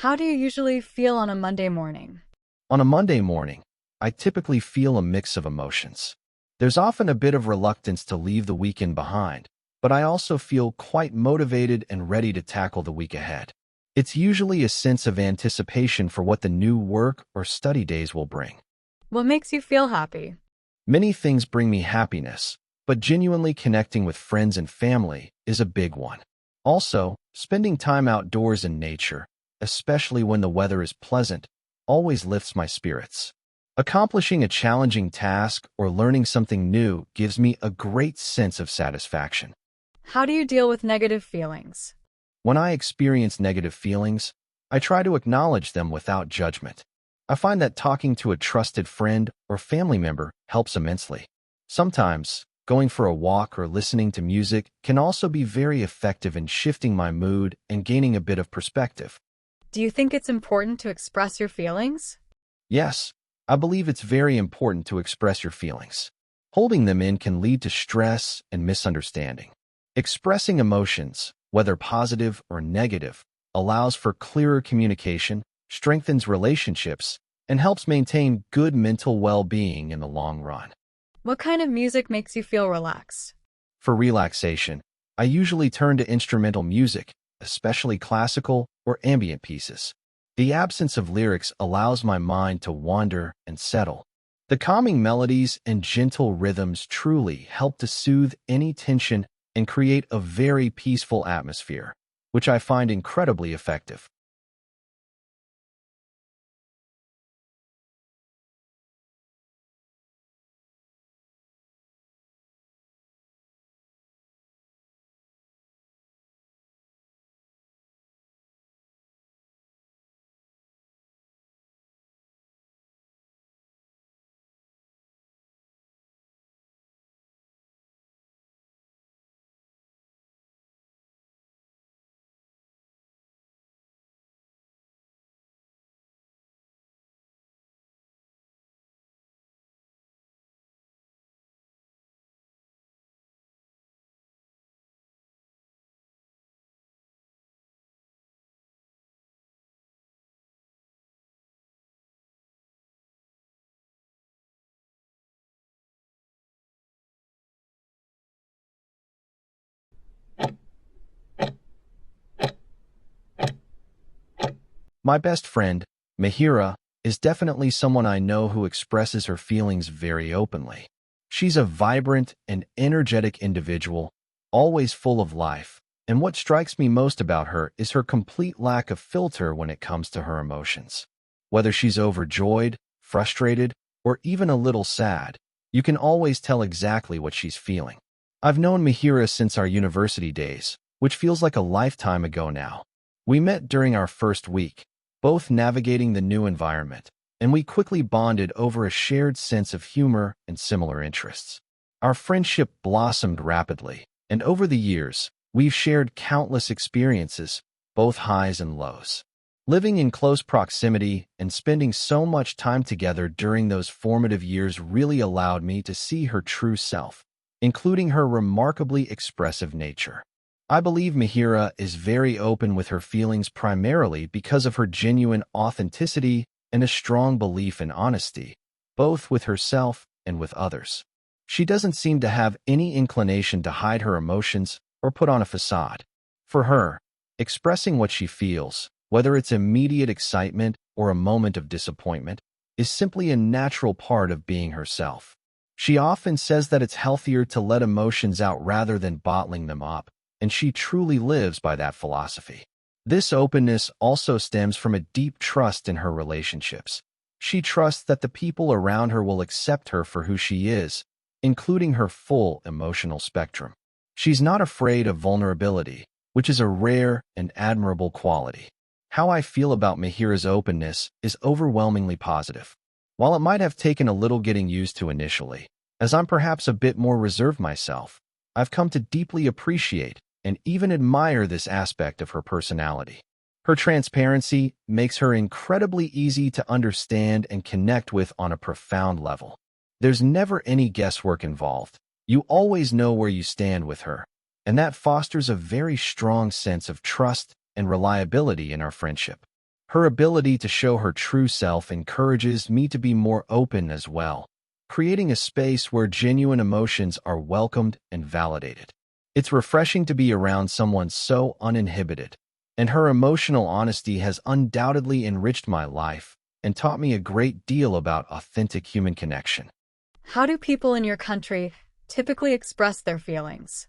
How do you usually feel on a Monday morning? On a Monday morning, I typically feel a mix of emotions. There's often a bit of reluctance to leave the weekend behind, but I also feel quite motivated and ready to tackle the week ahead. It's usually a sense of anticipation for what the new work or study days will bring. What makes you feel happy? Many things bring me happiness, but genuinely connecting with friends and family is a big one. Also, spending time outdoors in nature, especially when the weather is pleasant, always lifts my spirits. Accomplishing a challenging task or learning something new gives me a great sense of satisfaction. How do you deal with negative feelings? When I experience negative feelings, I try to acknowledge them without judgment. I find that talking to a trusted friend or family member helps immensely. Sometimes, going for a walk or listening to music can also be very effective in shifting my mood and gaining a bit of perspective. Do you think it's important to express your feelings? Yes, I believe it's very important to express your feelings. Holding them in can lead to stress and misunderstanding. Expressing emotions, whether positive or negative, allows for clearer communication, strengthens relationships, and helps maintain good mental well-being in the long run. What kind of music makes you feel relaxed? For relaxation, I usually turn to instrumental music, especially classical or ambient pieces. The absence of lyrics allows my mind to wander and settle. The calming melodies and gentle rhythms truly help to soothe any tension and create a very peaceful atmosphere, which I find incredibly effective. My best friend, Mihiraa, is definitely someone I know who expresses her feelings very openly. She's a vibrant and energetic individual, always full of life, and what strikes me most about her is her complete lack of filter when it comes to her emotions. Whether she's overjoyed, frustrated, or even a little sad, you can always tell exactly what she's feeling. I've known Mihiraa since our university days, which feels like a lifetime ago now. We met during our first week, both navigating the new environment, and we quickly bonded over a shared sense of humor and similar interests. Our friendship blossomed rapidly, and over the years, we've shared countless experiences, both highs and lows. Living in close proximity and spending so much time together during those formative years really allowed me to see her true self, including her remarkably expressive nature. I believe Mihiraa is very open with her feelings primarily because of her genuine authenticity and a strong belief in honesty, both with herself and with others. She doesn't seem to have any inclination to hide her emotions or put on a facade. For her, expressing what she feels, whether it's immediate excitement or a moment of disappointment, is simply a natural part of being herself. She often says that it's healthier to let emotions out rather than bottling them up, and she truly lives by that philosophy. This openness also stems from a deep trust in her relationships. She trusts that the people around her will accept her for who she is, including her full emotional spectrum. She's not afraid of vulnerability, which is a rare and admirable quality. How I feel about Mihiraa's openness is overwhelmingly positive. While it might have taken a little getting used to initially, as I'm perhaps a bit more reserved myself, I've come to deeply appreciate and even admire this aspect of her personality. Her transparency makes her incredibly easy to understand and connect with on a profound level. There's never any guesswork involved. You always know where you stand with her, and that fosters a very strong sense of trust and reliability in our friendship. Her ability to show her true self encourages me to be more open as well, creating a space where genuine emotions are welcomed and validated. It's refreshing to be around someone so uninhibited, and her emotional honesty has undoubtedly enriched my life and taught me a great deal about authentic human connection. How do people in your country typically express their feelings?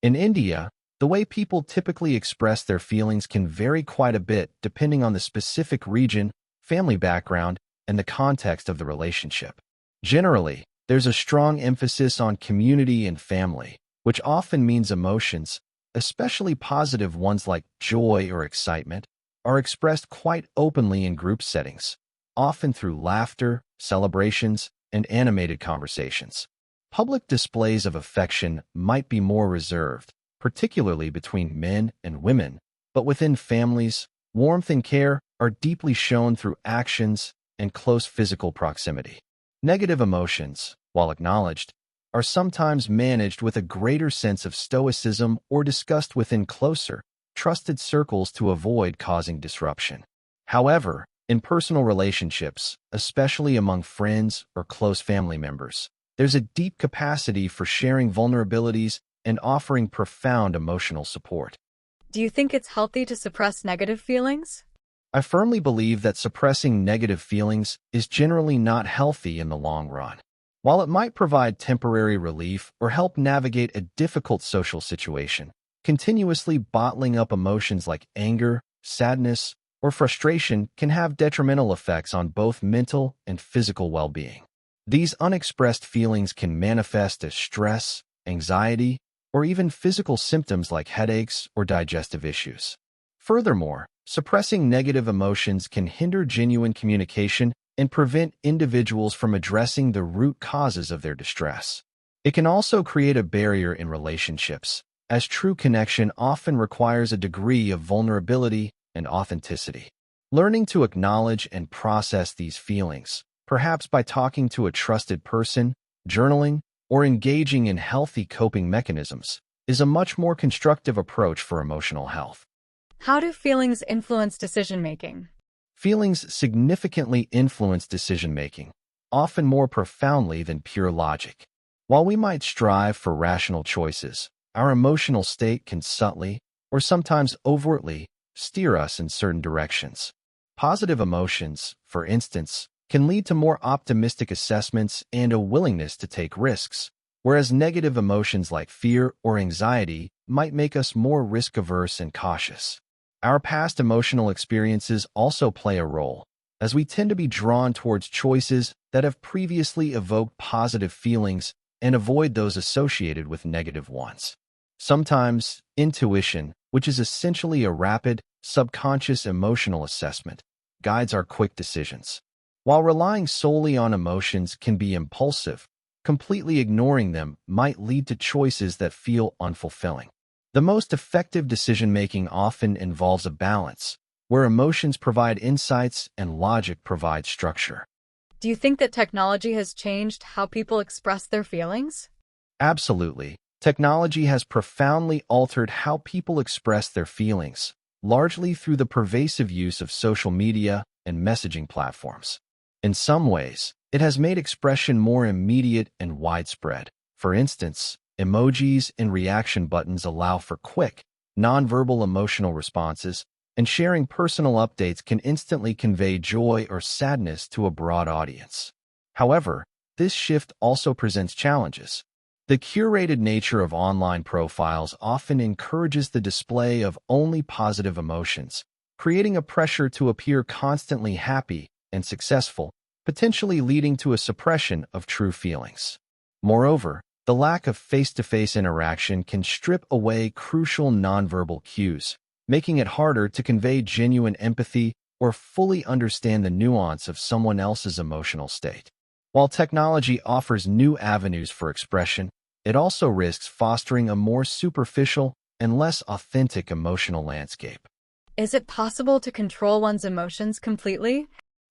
In India, the way people typically express their feelings can vary quite a bit depending on the specific region, family background, and the context of the relationship. Generally, there's a strong emphasis on community and family, which often means emotions, especially positive ones like joy or excitement, are expressed quite openly in group settings, often through laughter, celebrations, and animated conversations. Public displays of affection might be more reserved, particularly between men and women, but within families, warmth and care are deeply shown through actions and close physical proximity. Negative emotions, while acknowledged, are sometimes managed with a greater sense of stoicism or discussed within closer, trusted circles to avoid causing disruption. However, in personal relationships, especially among friends or close family members, there's a deep capacity for sharing vulnerabilities and offering profound emotional support. Do you think it's healthy to suppress negative feelings? I firmly believe that suppressing negative feelings is generally not healthy in the long run. While it might provide temporary relief or help navigate a difficult social situation, continuously bottling up emotions like anger, sadness, or frustration can have detrimental effects on both mental and physical well-being. These unexpressed feelings can manifest as stress, anxiety, or even physical symptoms like headaches or digestive issues. Furthermore, suppressing negative emotions can hinder genuine communication and prevent individuals from addressing the root causes of their distress. It can also create a barrier in relationships, as true connection often requires a degree of vulnerability and authenticity. Learning to acknowledge and process these feelings, perhaps by talking to a trusted person, journaling, or engaging in healthy coping mechanisms, is a much more constructive approach for emotional health. How do feelings influence decision-making? Feelings significantly influence decision-making, often more profoundly than pure logic. While we might strive for rational choices, our emotional state can subtly, or sometimes overtly, steer us in certain directions. Positive emotions, for instance, can lead to more optimistic assessments and a willingness to take risks, whereas negative emotions like fear or anxiety might make us more risk-averse and cautious. Our past emotional experiences also play a role, as we tend to be drawn towards choices that have previously evoked positive feelings and avoid those associated with negative ones. Sometimes, intuition, which is essentially a rapid, subconscious emotional assessment, guides our quick decisions. While relying solely on emotions can be impulsive, completely ignoring them might lead to choices that feel unfulfilling. The most effective decision-making often involves a balance, where emotions provide insights and logic provides structure. Do you think that technology has changed how people express their feelings? Absolutely. Technology has profoundly altered how people express their feelings, largely through the pervasive use of social media and messaging platforms. In some ways, it has made expression more immediate and widespread. For instance, emojis and reaction buttons allow for quick, nonverbal emotional responses, and sharing personal updates can instantly convey joy or sadness to a broad audience. However, this shift also presents challenges. The curated nature of online profiles often encourages the display of only positive emotions, creating a pressure to appear constantly happy and successful, potentially leading to a suppression of true feelings. Moreover, the lack of face-to-face interaction can strip away crucial nonverbal cues, making it harder to convey genuine empathy or fully understand the nuance of someone else's emotional state. While technology offers new avenues for expression, it also risks fostering a more superficial and less authentic emotional landscape. Is it possible to control one's emotions completely?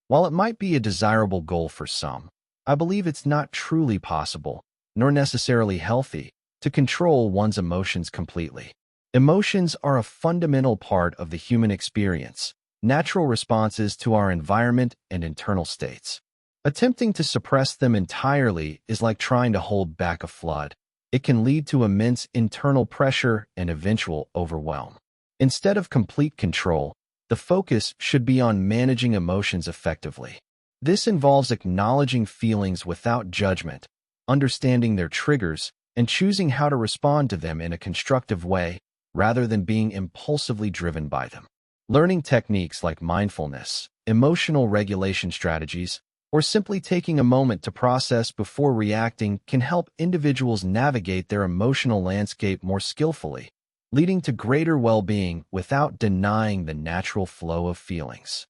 While it might be a desirable goal for some, I believe it's not truly possible, nor necessarily healthy, to control one's emotions completely. Emotions are a fundamental part of the human experience, natural responses to our environment and internal states. Attempting to suppress them entirely is like trying to hold back a flood. It can lead to immense internal pressure and eventual overwhelm. Instead of complete control, the focus should be on managing emotions effectively. This involves acknowledging feelings without judgment, understanding their triggers, and choosing how to respond to them in a constructive way rather than being impulsively driven by them. Learning techniques like mindfulness, emotional regulation strategies, or simply taking a moment to process before reacting can help individuals navigate their emotional landscape more skillfully, leading to greater well-being without denying the natural flow of feelings.